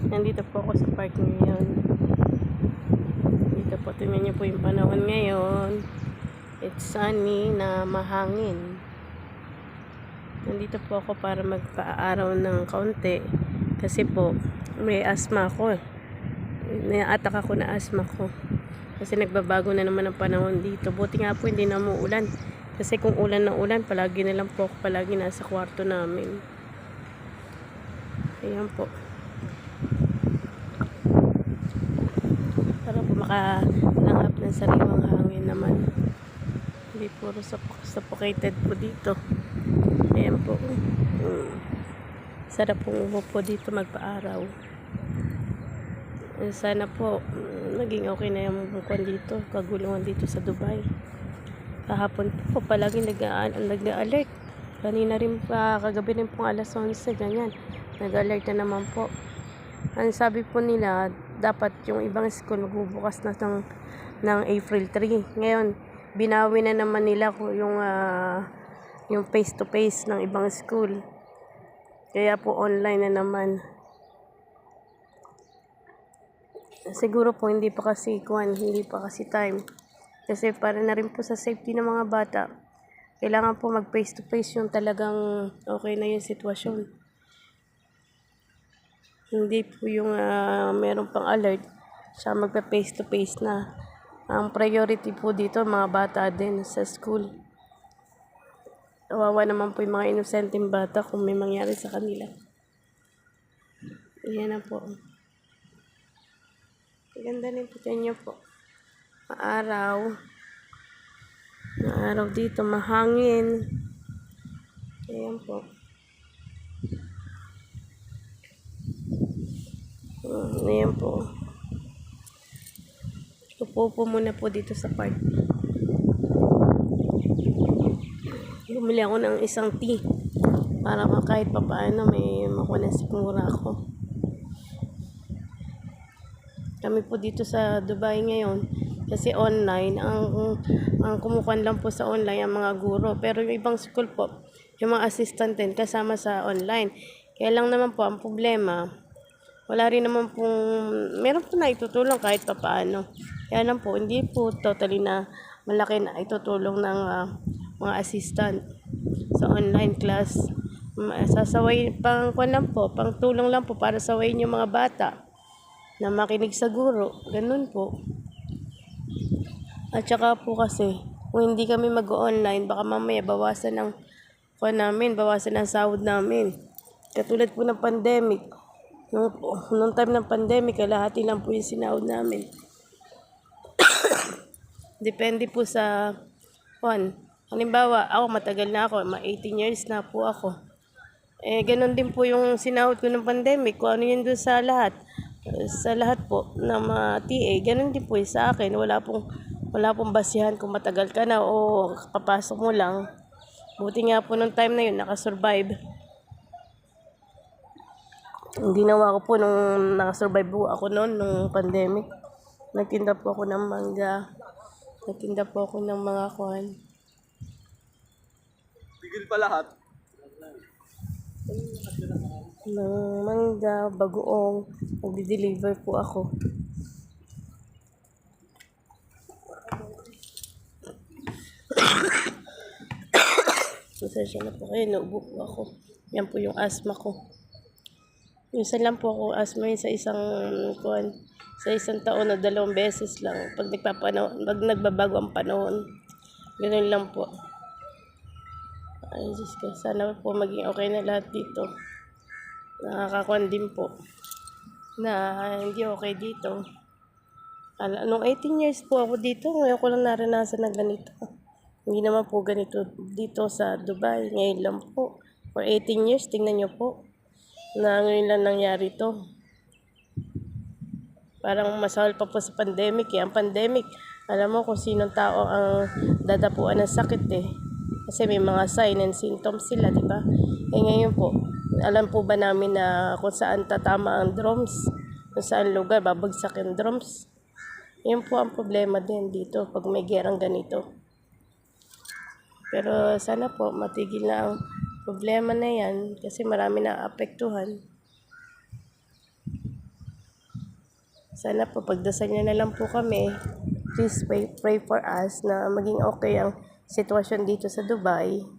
Nandito po ako sa park ngayon. Dito po, tingnan niyo po yung panahon ngayon. It's sunny na mahangin. Nandito po ako para magpa-araw ng kaunti. Kasi po, may asthma ako. Nai-attack ako na asthma ko. Kasi nagbabago na naman ang panahon dito. Buti nga po hindi na umuulan. Kasi kung ulan na ulan, palagi na lang po ako palagi nasa kwarto namin. Ayan po. Para po makalanghap ng sariwang hangin naman. Hindi puro suffocated po dito. Ayan po. Sarap po umupo dito magpa-araw. Sana po naging okay na yung kwan dito, kagulungan dito sa Dubai. Kahapon po palagi nag-alert. Kanina rin pa, kagabi rin po alas 11 ganyan. Nag-alert na naman po. Ang sabi po nila, dapat yung ibang school magbubukas na ng April 3. Ngayon, binawi na naman nila yung face to face ng ibang school. Kaya po online na naman. Siguro po hindi pa kasi time. Kasi para na rin po sa safety ng mga bata. Kailangan po mag face to face yung talagang okay na yung sitwasyon. Hindi po yung meron pang alert siya magpa face to face na. Ang priority po dito mga bata din sa school. Kawawa naman po yung mga inosenteng bata kung may mangyari sa kanila. Ayan na po. Ganda rin po niyo po. Maaraw dito, mahangin. Ayan po. Ayan po. Upo muna po dito sa park. Bumili ako ng isang tea para kahit pa paano may makuha na sigura ako. Kami po dito sa Dubai ngayon kasi online ang kumukuha lang po sa online ang mga guro, pero yung ibang school po yung mga assistant din kasama sa online. Kaya lang naman po ang problema, wala rin naman pong meron po na itutulong kahit pa paano. Kaya lang po hindi po totally na malaki na itutulong ng mga assistant sa online class. Sasaway pang tulong lang po para sawayin yung mga bata na makinig sa guro, ganun po. At saka po kasi, kung hindi kami mag-online, baka mamaya bawasan ng sahod namin. Katulad po ng pandemic, nung time ng pandemic, kalahati lang po yung sinahod namin. Depende po sa, halimbawa, ako matagal na ako, 18 years na po ako. Ganun din po yung sinahod ko ng pandemic, kung ano yun doon sa lahat. Sa lahat po ng mga TA, ganun din po sa akin. Wala pong basihan kung matagal ka na o kapasok mo lang. Buti nga po nung time na yun, nakasurvive. Ang ginawa ko po nung nakasurvive po ako noon, nung pandemic, nagtinda po ako ng mangga. Nagtinda po ako ng mga kuhan. Tigil pa lahat. Ng mangga, bagoong. Nagdi-deliver po ako. Pasensya na po kayo, naubo po ako. Yan po yung asthma ko. Minsan lang po ako asthma sa isang taon na 2 beses lang. Pag nagbabago ang panahon. Ganun lang po. Ay, Diyos ko. Sana po maging okay na lahat dito. Nakakakuan din po na hindi okay dito. Nung 18 years po ako dito, ngayon ko lang naranasan na ganito. Hindi naman po ganito dito sa Dubai. Ngayon lang po. For 18 years, tingnan nyo po. Na ngayon lang nangyari to. Parang masahol pa po sa pandemic. Ang pandemic, alam mo kung sinong tao ang dadapuan ng sakit Kasi may mga sign and symptoms sila, di ba? Ngayon po, alam po ba namin na kung saan tatama ang drums? Kung saan lugar babagsak yung drums? Yan po ang problema din dito pag may gerang ganito. Pero sana po matigil na ang problema na yan kasi marami na apektuhan. Sana po pagdasal niyo na lang po kami. Please pray for us na maging okay ang sitwasyon dito sa Dubai.